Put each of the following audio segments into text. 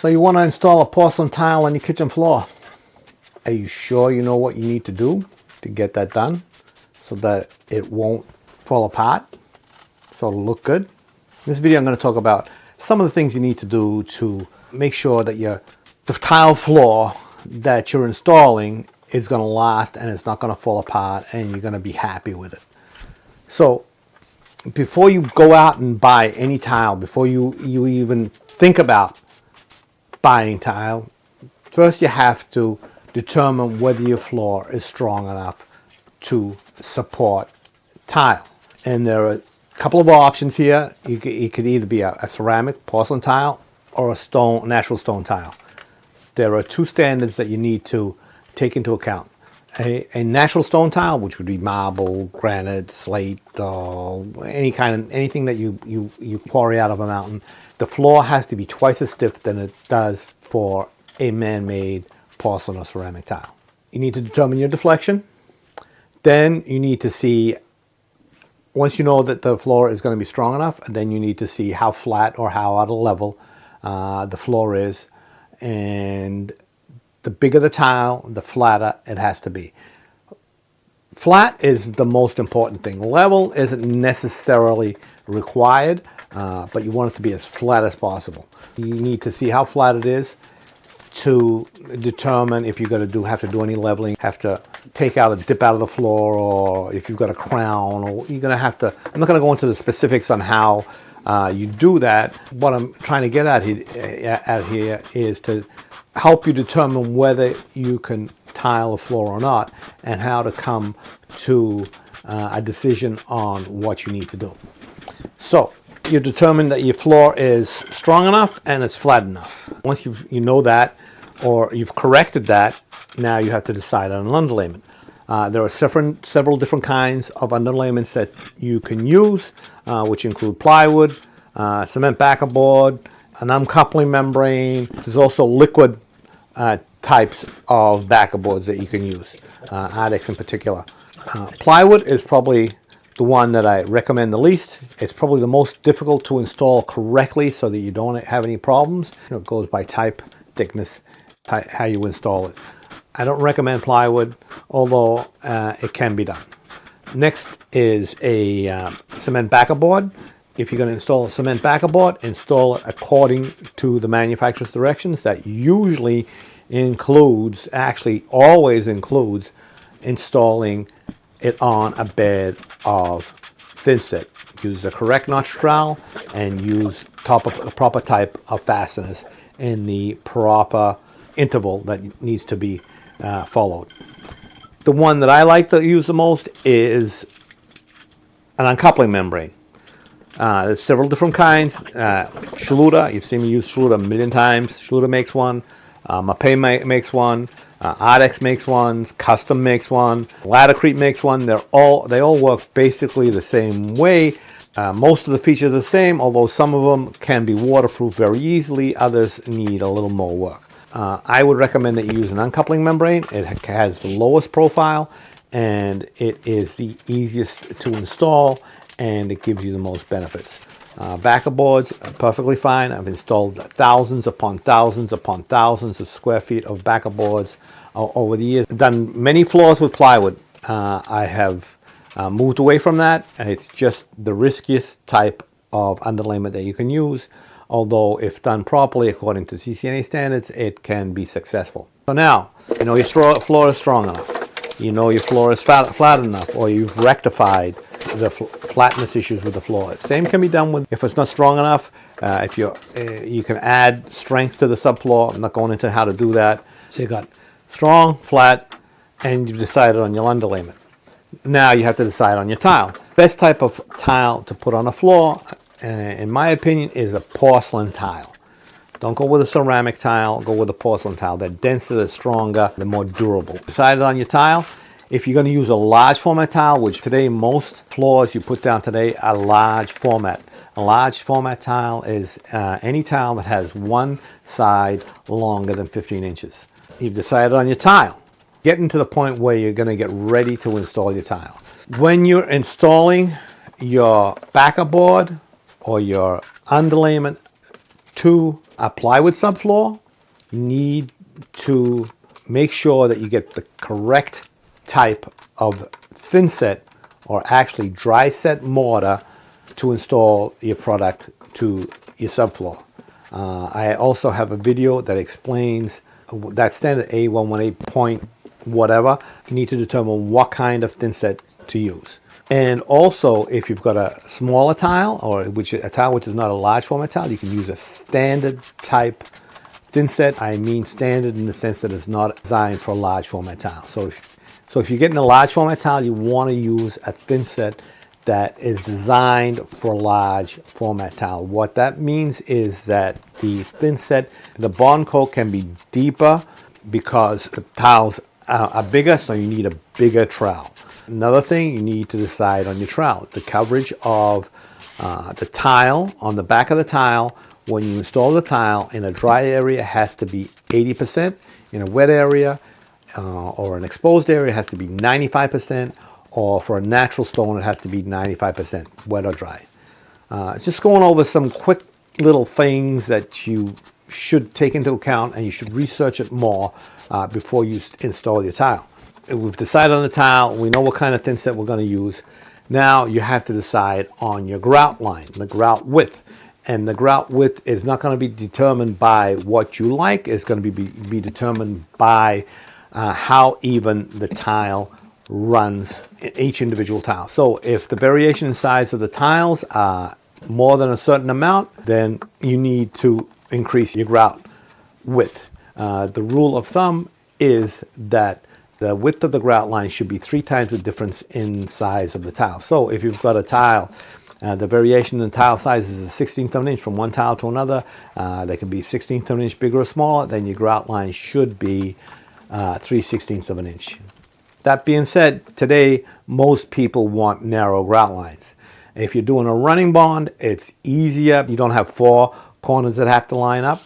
So you want to install a porcelain tile on your kitchen floor. Are you sure you know what you need to do to get that done so that it won't fall apart, so it'll look good? In this video I'm going to talk about some of the things you need to do to make sure that the tile floor that you're installing is going to last and it's not going to fall apart and you're going to be happy with it. So before you go out and buy any tile, before you even think about buying tile, first you have to determine whether your floor is strong enough to support tile. And there are a couple of options here. It could either be a ceramic porcelain tile or a natural stone tile. There are two standards that you need to take into account. A natural stone tile, which would be marble, granite, slate, anything that you quarry out of a mountain. The floor has to be twice as stiff than it does for a man-made porcelain or ceramic tile. You need to determine your deflection. Then you need to see, once you know that the floor is going to be strong enough, then you need to see how flat or how out of level the floor is. And the bigger the tile, the flatter it has to be. Flat is the most important thing. Level isn't necessarily required, but you want it to be as flat as possible. You need to see how flat it is to determine if you're going to have to do any leveling, have to take out a dip out of the floor, or if you've got a crown, or you're going to have to. I'm not going to go into the specifics on how you do that. What I'm trying to get at here is to help you determine whether you can tile a floor or not, and how to come to a decision on what you need to do. So you determine that your floor is strong enough and it's flat enough. Once you know that, or you've corrected that, now you have to decide on an underlayment. There are several different kinds of underlayments that you can use, which include plywood, cement backer board, an uncoupling membrane. There's also liquid types of backer boards that you can use, Ardex in particular. Plywood is probably the one that I recommend the least. It's probably the most difficult to install correctly so that you don't have any problems. It goes by type, thickness, how you install it. I don't recommend plywood, although it can be done. Next is a cement backer board. If you're going to install a cement backer board, install it according to the manufacturer's directions. That usually includes, actually always includes, installing it on a bed of thinset. Use the correct notch trowel and use a proper type of fasteners in the proper interval that needs to be followed. The one that I like to use the most is an uncoupling membrane. There's several different kinds. Schluter, you've seen me use Schluter a million times. Schluter makes one. Mapei makes one. Ardex makes one. Custom makes one. Laddercrete makes one. They all work basically the same way. Most of the features are the same, although some of them can be waterproof very easily. Others need a little more work. I would recommend that you use an uncoupling membrane. It has the lowest profile, and it is the easiest to install, and it gives you the most benefits. Backer boards are perfectly fine. I've installed thousands upon thousands upon thousands of square feet of backer boards over the years. I've done many floors with plywood. I have moved away from that. It's just the riskiest type of underlayment that you can use, although if done properly according to CCNA standards, it can be successful. So now, you know your floor is strong enough. You know your floor is flat enough, or you've rectified the flatness issues with the floor. Same can be done with, if it's not strong enough, if you can add strength to the subfloor. I'm not going into how to do that. So you got strong, flat, and you've decided on your underlayment. Now you have to decide on your tile. Best type of tile to put on a floor, in my opinion, is a porcelain tile. Don't go with a ceramic tile, go with a porcelain tile. They're denser, they're stronger, they're more durable. Decided on your tile. If you're going to use a large format tile, which today most floors you put down today are large format. A large format tile is any tile that has one side longer than 15 inches. You've decided on your tile. Getting to the point where you're going to get ready to install your tile. When you're installing your backer board or your underlayment to apply with subfloor, you need to make sure that you get the correct type of thin set or actually dry set mortar to install your product to your subfloor. I also have a video that explains that standard A118 point whatever. You need to determine what kind of thin set to use. And also, if you've got a smaller tile or a tile which is not a large format tile, you can use a standard type thin set. I mean standard in the sense that it's not designed for a large format tile. So if you're getting a large format tile, you want to use a thin set that is designed for large format tile. What that means is that the thin set, the bond coat can be deeper because the tiles are bigger, so you need a bigger trowel. Another thing, you need to decide on your trowel. The coverage of the tile, on the back of the tile, when you install the tile in a dry area has to be 80%. In a wet area or an exposed area, it has to be 95%. Or for a natural stone, it has to be 95% wet or dry. Just going over some quick little things that you should take into account, and you should research it more before you install your tile. We've decided on the tile, we know what kind of thin set we're going to use. Now you have to decide on your grout line, the grout width. And the grout width is not going to be determined by what you like, it's going to be determined by how even the tile runs each individual tile. So if the variation in size of the tiles are more than a certain amount, then you need to increase your grout width. The rule of thumb is that the width of the grout line should be 3 times the difference in size of the tile. So if you've got a tile, the variation in the tile size is a 1/16 of an inch from one tile to another. They can be 1/16 of an inch bigger or smaller, then your grout line should be 3/16 of an inch. That being said, today most people want narrow grout lines. If you're doing a running bond, it's easier. You don't have 4 corners that have to line up.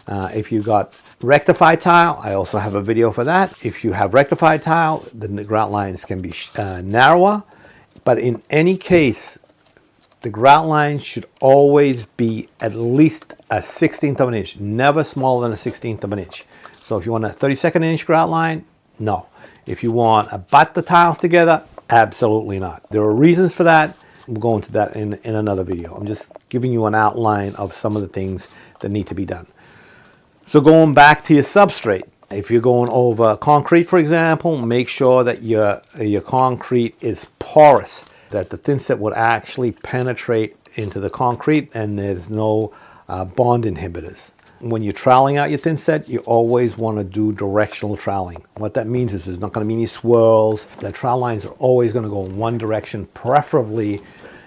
If you've got rectified tile, I also have a video for that. If you have rectified tile, then the grout lines can be narrower. But in any case, the grout line should always be at least a 1/16 of an inch, never smaller than a 1/16 of an inch. So if you want a 32nd inch grout line, no. If you want to butt the tiles together, absolutely not. There are reasons for that. We'll go into that in another video. I'm just giving you an outline of some of the things that need to be done. So going back to your substrate, if you're going over concrete, for example, make sure that your concrete is porous, that the thin set would actually penetrate into the concrete and there's no bond inhibitors. When you're troweling out your thin set, you always want to do directional troweling. What that means is there's not going to be any swirls. The trowel lines are always going to go in one direction, preferably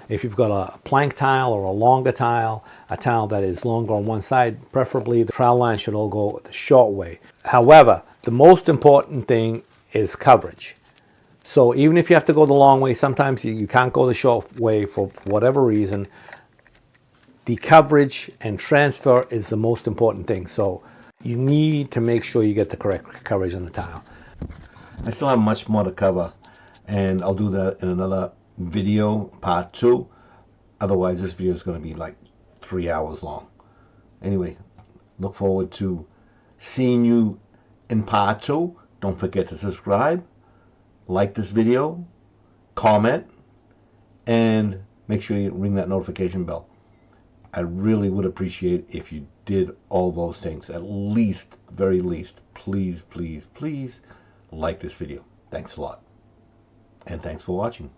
if you've got a plank tile or a longer tile, a tile that is longer on one side, preferably the trowel line should all go the short way. However, the most important thing is coverage. So even if you have to go the long way, sometimes you can't go the short way for whatever reason. The coverage and transfer is the most important thing. So you need to make sure you get the correct coverage on the tile. I still have much more to cover, and I'll do that in another video, part 2. Otherwise, this video is going to be like 3 hours long. Anyway, look forward to seeing you in part 2. Don't forget to subscribe, like this video, comment, and make sure you ring that notification bell. I really would appreciate if you did all those things. At least, very least, please, please, please like this video. Thanks a lot. And thanks for watching.